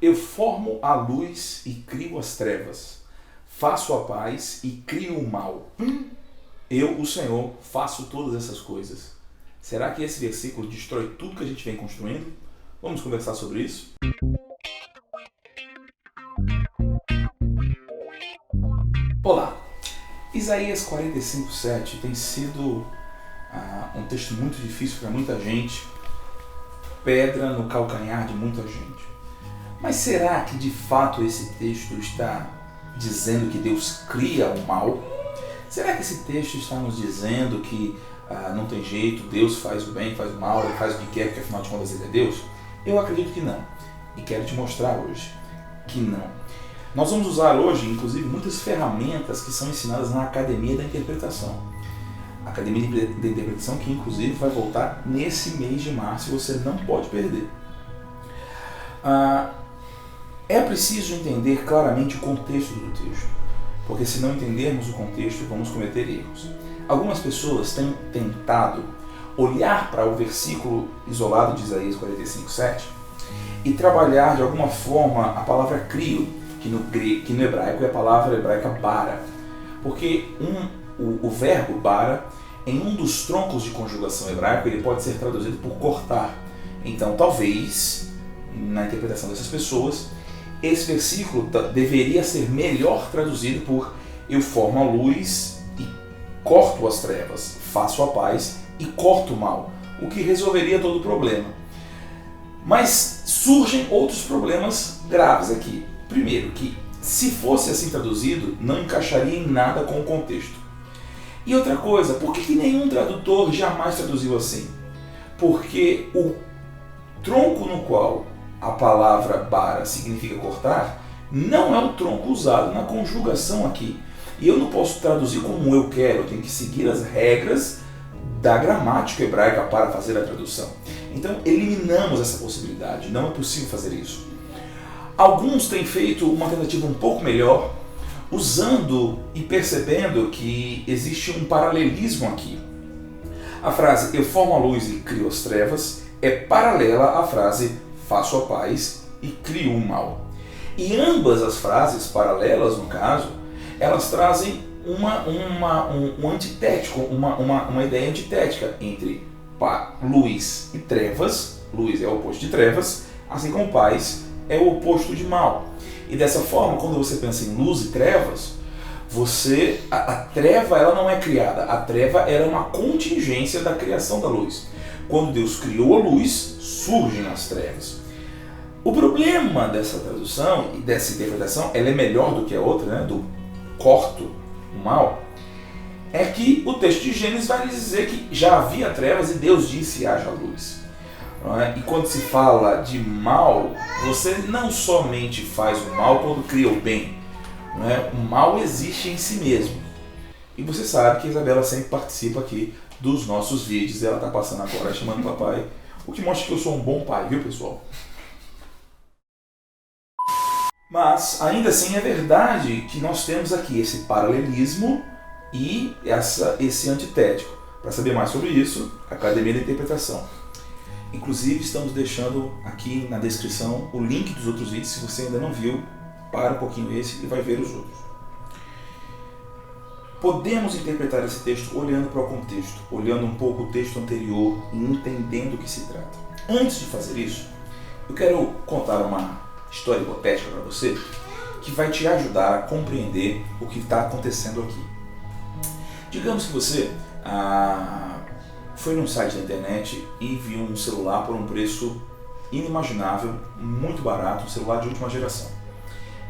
eu formo a luz e crio as trevas, faço a paz e crio o mal. Eu, o Senhor, faço todas essas coisas. Será que esse versículo destrói tudo que a gente vem construindo? Vamos conversar sobre isso? Olá! Isaías 45:7 tem sido um texto muito difícil para muita gente, pedra no calcanhar de muita gente. Mas será que de fato esse texto está dizendo que Deus cria o mal? Será que esse texto está nos dizendo que não tem jeito, Deus faz o bem, faz o mal, Ele faz o que quer, porque afinal de contas Ele é Deus? Eu acredito que não. E quero te mostrar hoje que não. Nós vamos usar hoje, inclusive, muitas ferramentas que são ensinadas na Academia da Interpretação. A Academia da Interpretação que, inclusive, vai voltar nesse mês de março e você não pode perder. É preciso entender claramente o contexto do texto, porque se não entendermos o contexto, vamos cometer erros. Algumas pessoas têm tentado olhar para o versículo isolado de Isaías 45:7 e trabalhar de alguma forma a palavra crio, que no hebraico é a palavra hebraica bara, porque o verbo bara, em um dos troncos de conjugação hebraico, ele pode ser traduzido por cortar. Então, talvez, na interpretação dessas pessoas, esse versículo deveria ser melhor traduzido por eu formo a luz e corto as trevas, faço a paz e corto o mal, o que resolveria todo o problema. Mas surgem outros problemas graves aqui. Primeiro, que se fosse assim traduzido, não encaixaria em nada com o contexto. E outra coisa, por que nenhum tradutor jamais traduziu assim? Porque o tronco no qual a palavra bara significa cortar não é o tronco usado na conjugação aqui. E eu não posso traduzir como eu quero, eu tenho que seguir as regras da gramática hebraica para fazer a tradução. Então eliminamos essa possibilidade, não é possível fazer isso. Alguns têm feito uma tentativa um pouco melhor, usando e percebendo que existe um paralelismo aqui. A frase eu formo a luz e crio as trevas é paralela à frase faço a paz e crio o mal. E ambas as frases paralelas, no caso, elas trazem um antitético, uma ideia antitética entre luz e trevas. Luz é o oposto de trevas, assim como paz é o oposto de mal. E dessa forma, quando você pensa em luz e trevas, a treva ela não é criada, a treva era uma contingência da criação da luz. Quando Deus criou a luz, surgem as trevas. O problema dessa tradução e dessa interpretação, ela é melhor do que a outra, né, do corto o mal, é que o texto de Gênesis vai dizer que já havia trevas e Deus disse haja luz. E quando se fala de mal, você não somente faz o mal quando cria o bem. O mal existe em si mesmo. E você sabe que a Isabela sempre participa aqui dos nossos vídeos. Ela está passando agora chamando o papai. O que mostra que eu sou um bom pai, viu, pessoal? Mas, ainda assim, é verdade que nós temos aqui esse paralelismo e esse antitético. Para saber mais sobre isso, Academia da Interpretação. Inclusive, estamos deixando aqui na descrição o link dos outros vídeos. Se você ainda não viu, para um pouquinho esse e vai ver os outros. Podemos interpretar esse texto olhando para o contexto, olhando um pouco o texto anterior e entendendo o que se trata. Antes de fazer isso, eu quero contar uma história hipotética para você que vai te ajudar a compreender o que está acontecendo aqui. Digamos que você foi num site da internet e viu um celular por um preço inimaginável, muito barato, um celular de última geração.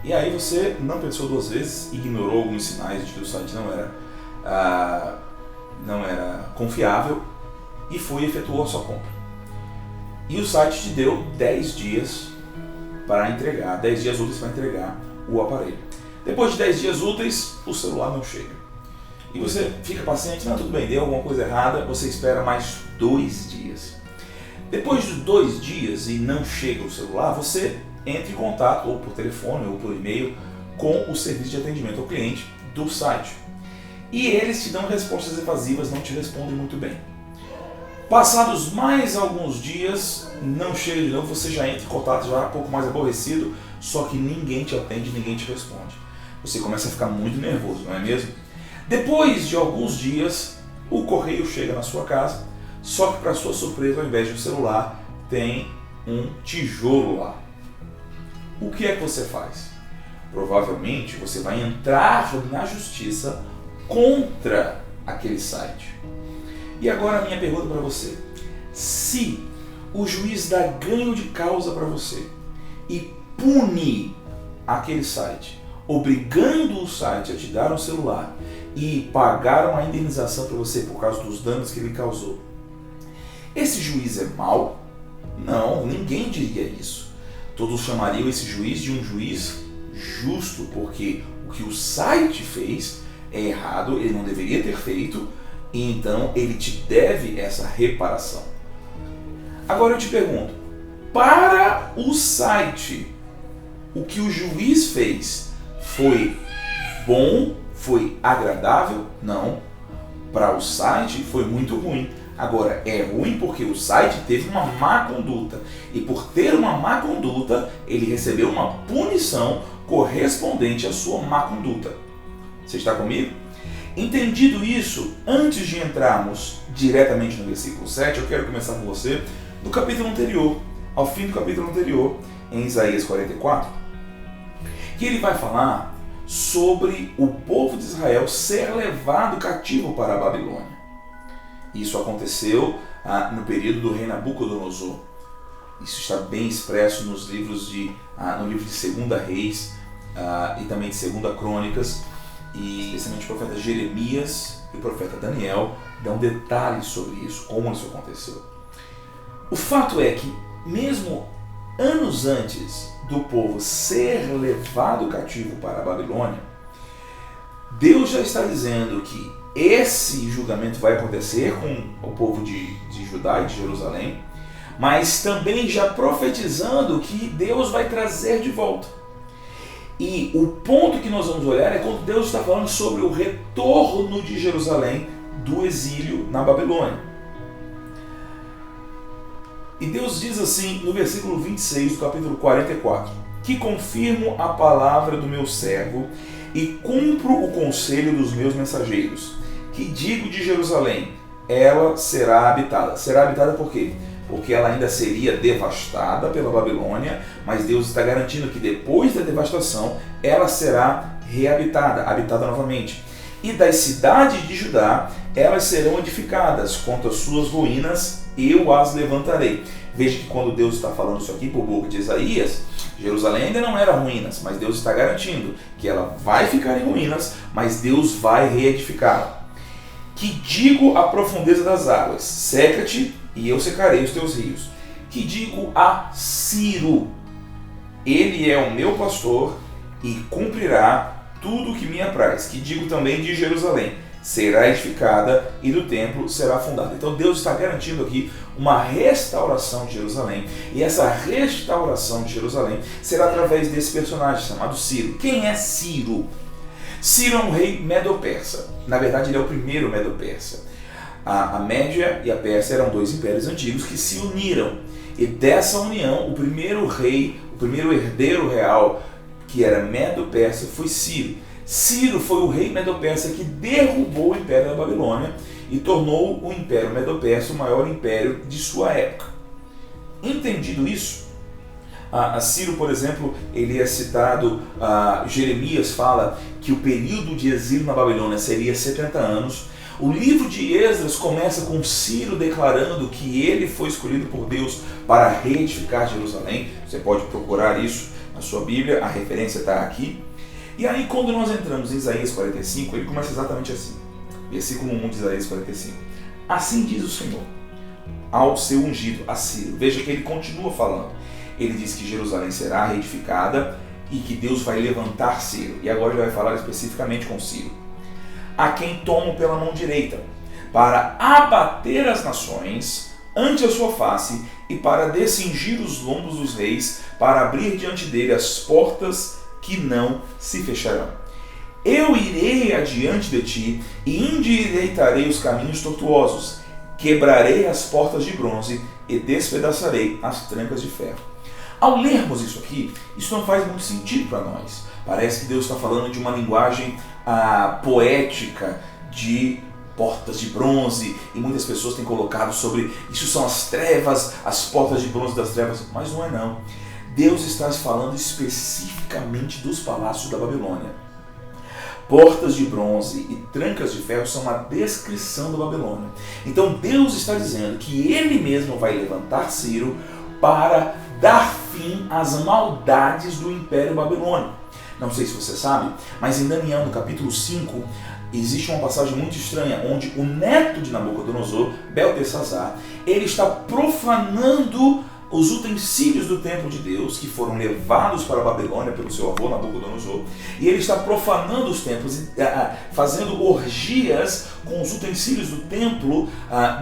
E aí você não pensou duas vezes, ignorou alguns sinais de que o site não era confiável e foi e efetuou a sua compra. E o site te deu 10 dias para entregar, 10 dias úteis para entregar o aparelho. Depois de 10 dias úteis, o celular não chega. E você fica paciente, não, tudo bem, deu alguma coisa errada, você espera mais 2 dias. Depois de 2 dias e não chega o celular, você entra em contato, ou por telefone, ou por e-mail, com o serviço de atendimento ao cliente do site. E eles te dão respostas evasivas, não te respondem muito bem. Passados mais alguns dias, não chega de novo, você já entra em contato, já um pouco mais aborrecido, só que ninguém te atende, ninguém te responde. Você começa a ficar muito nervoso, não é mesmo? Depois de alguns dias, o correio chega na sua casa, só que para sua surpresa, ao invés de um celular, tem um tijolo lá. O que é que você faz? Provavelmente você vai entrar na justiça contra aquele site. E agora a minha pergunta para você: se o juiz dá ganho de causa para você e pune aquele site, obrigando o site a te dar um celular e pagar uma indenização para você por causa dos danos que ele causou, esse juiz é mau? Não, ninguém diria isso. Todos chamariam esse juiz de um juiz justo, porque o que o site fez é errado, ele não deveria ter feito, e então ele te deve essa reparação. Agora eu te pergunto, para o site, o que o juiz fez foi bom, foi agradável? Não. Para o site foi muito ruim. Agora, é ruim porque o site teve uma má conduta. E por ter uma má conduta, ele recebeu uma punição correspondente à sua má conduta. Você está comigo? Entendido isso, antes de entrarmos diretamente no versículo 7, eu quero começar com você do capítulo anterior, ao fim do capítulo anterior, em Isaías 44, que ele vai falar sobre o povo de Israel ser levado cativo para a Babilônia. Isso aconteceu no período do rei Nabucodonosor. Isso está bem expresso nos livros no livro de 2 Reis e também de 2 Crônicas, e especialmente o profeta Jeremias e o profeta Daniel dão detalhes sobre isso, como isso aconteceu. O fato é que, mesmo anos antes do povo ser levado cativo para a Babilônia, Deus já está dizendo que esse julgamento vai acontecer com o povo de Judá e de Jerusalém, mas também já profetizando que Deus vai trazer de volta. E o ponto que nós vamos olhar é quando Deus está falando sobre o retorno de Jerusalém do exílio na Babilônia. E Deus diz assim no versículo 26 do capítulo 44, que confirmo a palavra do meu servo e cumpro o conselho dos meus mensageiros, que digo de Jerusalém, ela será habitada. Será habitada por quê? Porque ela ainda seria devastada pela Babilônia, mas Deus está garantindo que depois da devastação ela será reabitada, habitada novamente. E das cidades de Judá, elas serão edificadas, quanto às suas ruínas, eu as levantarei. Veja que quando Deus está falando isso aqui por boca de Isaías, Jerusalém ainda não era ruínas, mas Deus está garantindo que ela vai ficar em ruínas, mas Deus vai reedificá-la. Que digo à profundeza das águas, seca-te e eu secarei os teus rios. Que digo a Ciro, ele é o meu pastor e cumprirá tudo o que me apraz. Que digo também de Jerusalém, será edificada e do templo será fundada. Então Deus está garantindo aqui uma restauração de Jerusalém. E essa restauração de Jerusalém será através desse personagem chamado Ciro. Quem é Ciro? Ciro é um rei medo-persa. Na verdade, ele é o primeiro medo-persa. A Média e a Pérsia eram dois impérios antigos que se uniram. E dessa união, o primeiro rei, o primeiro herdeiro real, que era medo-persa, foi Ciro. Ciro foi o rei medo-persa que derrubou o império da Babilônia e tornou o império medo-persa o maior império de sua época. Entendido isso, Ciro, por exemplo, ele é citado, Jeremias fala que o período de exílio na Babilônia seria 70 anos. O livro de Esdras começa com Ciro declarando que ele foi escolhido por Deus para reedificar Jerusalém. Você pode procurar isso na sua Bíblia, a referência está aqui. E aí, quando nós entramos em Isaías 45, ele começa exatamente assim. Versículo 1 de Isaías 45. Assim diz o Senhor ao seu ungido, a Ciro. Veja que ele continua falando. Ele diz que Jerusalém será reedificada e que Deus vai levantar Ciro. E agora ele vai falar especificamente com Ciro. A quem tomo pela mão direita, para abater as nações ante a sua face e para descingir os lombos dos reis, para abrir diante dele as portas que não se fecharão. Eu irei adiante de ti e endireitarei os caminhos tortuosos. quebrarei as portas de bronze e despedaçarei as trancas de ferro. Ao lermos isso aqui, isso não faz muito sentido para nós. Parece que Deus está falando de uma linguagem poética, de portas de bronze, e muitas pessoas têm colocado sobre isso são as trevas, as portas de bronze das trevas, mas não é não. Deus está falando especificamente dos palácios da Babilônia. Portas de bronze e trancas de ferro são uma descrição da Babilônia. Então Deus está dizendo que Ele mesmo vai levantar Ciro para dar fim às maldades do Império Babilônico. Não sei se você sabe, mas em Daniel, no capítulo 5, existe uma passagem muito estranha, onde o neto de Nabucodonosor, Beltesazar, ele está profanando os utensílios do templo de Deus, que foram levados para a Babilônia pelo seu avô Nabucodonosor, e ele está profanando os templos, fazendo orgias com os utensílios do templo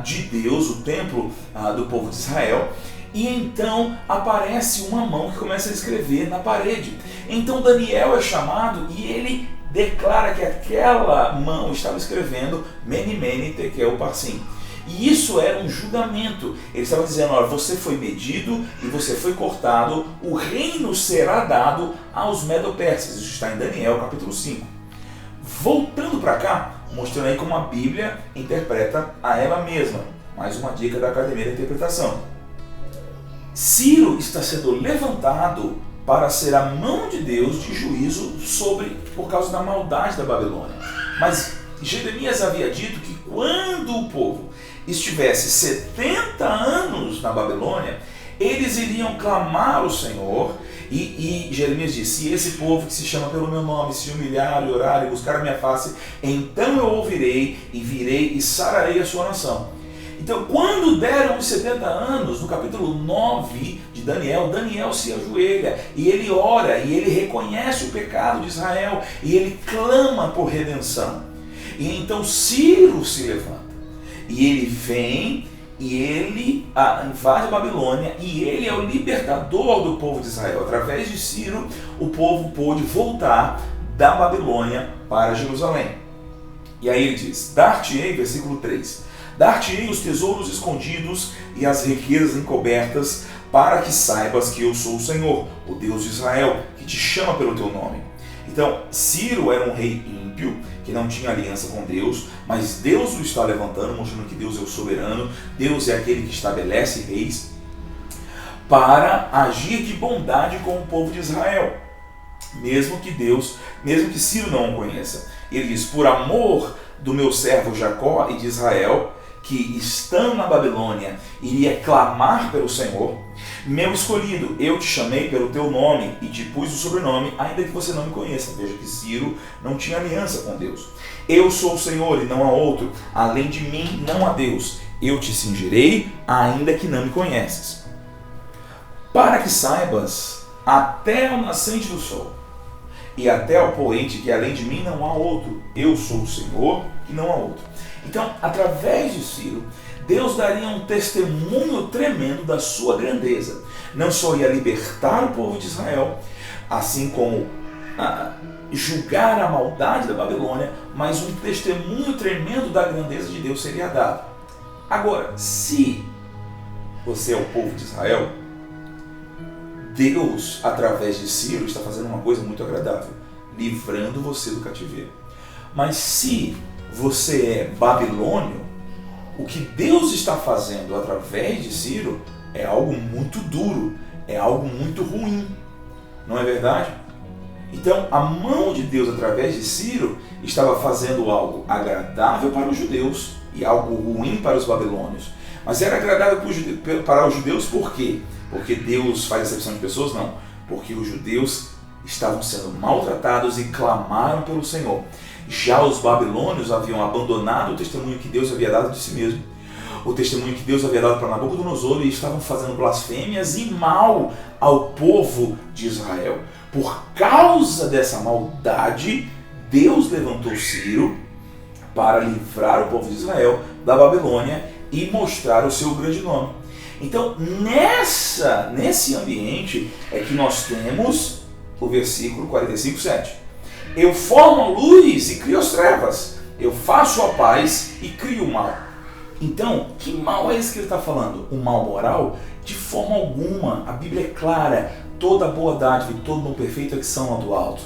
de Deus, o templo do povo de Israel. E então aparece uma mão que começa a escrever na parede. Então Daniel é chamado e ele declara que aquela mão estava escrevendo Mene Mene Tekel Parsim. E isso era um julgamento. Ele estava dizendo, olha, você foi medido e você foi cortado, o reino será dado aos Medo-Persas. Isso está em Daniel capítulo 5. Voltando para cá, mostrando aí como a Bíblia interpreta a ela mesma. Mais uma dica da Academia da Interpretação. Ciro está sendo levantado para ser a mão de Deus de juízo por causa da maldade da Babilônia. Mas Jeremias havia dito que quando o povo estivesse 70 anos na Babilônia, eles iriam clamar ao Senhor, e Jeremias disse, se esse povo que se chama pelo meu nome se humilhar e orar e buscar a minha face, então eu ouvirei e virei e sararei a sua nação. Então, quando deram os 70 anos, no capítulo 9 de Daniel, Daniel se ajoelha e ele ora e ele reconhece o pecado de Israel e ele clama por redenção. E então Ciro se levanta e ele vem e ele invade a Babilônia e ele é o libertador do povo de Israel. Através de Ciro, o povo pôde voltar da Babilônia para Jerusalém. E aí ele diz, dar-te-ei, versículo 3, dar-te-ei os tesouros escondidos e as riquezas encobertas, para que saibas que eu sou o Senhor, o Deus de Israel, que te chama pelo teu nome. Então, Ciro era um rei ímpio, que não tinha aliança com Deus, mas Deus o está levantando, mostrando que Deus é o soberano, Deus é aquele que estabelece reis, para agir de bondade com o povo de Israel, mesmo que Ciro não o conheça. Ele diz, por amor do meu servo Jacó e de Israel, que estando na Babilônia, iria clamar pelo Senhor, meu escolhido, eu te chamei pelo teu nome e te pus o sobrenome, ainda que você não me conheça. Veja que Ciro não tinha aliança com Deus. Eu sou o Senhor e não há outro, além de mim não há Deus. Eu te cingirei, ainda que não me conheces. Para que saibas, até o nascente do sol, e até o poente, que além de mim não há outro. Eu sou o Senhor e não há outro. Então, através de Ciro, Deus daria um testemunho tremendo da sua grandeza. Não só ia libertar o povo de Israel, assim como julgar a maldade da Babilônia, mas um testemunho tremendo da grandeza de Deus seria dado. Agora, se você é o povo de Israel, Deus, através de Ciro, está fazendo uma coisa muito agradável, livrando você do cativeiro. Mas se você é babilônio, o que Deus está fazendo através de Ciro é algo muito duro, é algo muito ruim, não é verdade? Então, a mão de Deus através de Ciro estava fazendo algo agradável para os judeus e algo ruim para os babilônios. Mas era agradável para os judeus por quê? Porque Deus faz acepção de pessoas? Não. Porque os judeus estavam sendo maltratados e clamaram pelo Senhor. Já os babilônios haviam abandonado o testemunho que Deus havia dado de si mesmo, o testemunho que Deus havia dado para Nabucodonosor, e estavam fazendo blasfêmias e mal ao povo de Israel. Por causa dessa maldade, Deus levantou Ciro para livrar o povo de Israel da Babilônia e mostrar o seu grande nome. Então, nesse ambiente é que nós temos o versículo 45:7. Eu formo a luz e crio as trevas. Eu faço a paz e crio o mal. Então, que mal é esse que ele está falando? O mal moral? De forma alguma. A Bíblia é clara. Toda boa dádiva e todo dom perfeito é que são lá do alto.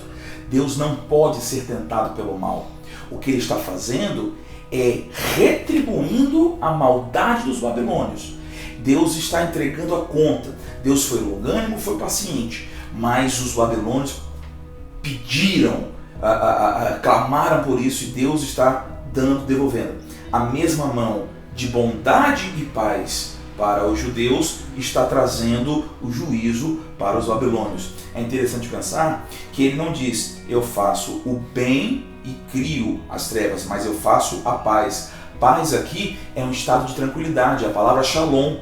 Deus não pode ser tentado pelo mal. O que ele está fazendo é retribuindo a maldade dos babilônios. Deus está entregando a conta. Deus foi longânimo, foi paciente. Mas os babilônios pediram, clamaram por isso, e Deus está devolvendo. A mesma mão de bondade e paz para os judeus está trazendo o juízo para os babilônios. É interessante pensar que ele não diz: eu faço o bem e crio as trevas, mas eu faço a paz. Paz aqui é um estado de tranquilidade, a palavra shalom.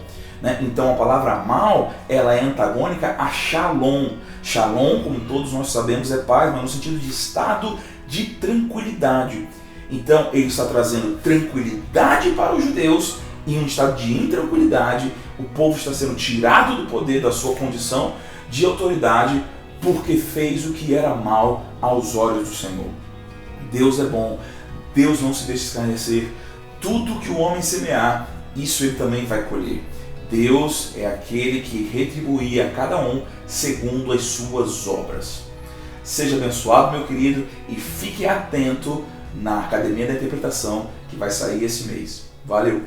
Então a palavra mal, ela é antagônica a shalom. Shalom, como todos nós sabemos, é paz, mas no sentido de estado de tranquilidade. Então ele está trazendo tranquilidade para os judeus em um estado de intranquilidade. O povo está sendo tirado do poder da sua condição de autoridade porque fez o que era mal aos olhos do Senhor. Deus é bom, Deus não se deixa escarnecer. Tudo que o homem semear, isso ele também vai colher. Deus é aquele que retribui a cada um segundo as suas obras. Seja abençoado, meu querido, e fique atento na Academia da Interpretação que vai sair esse mês. Valeu!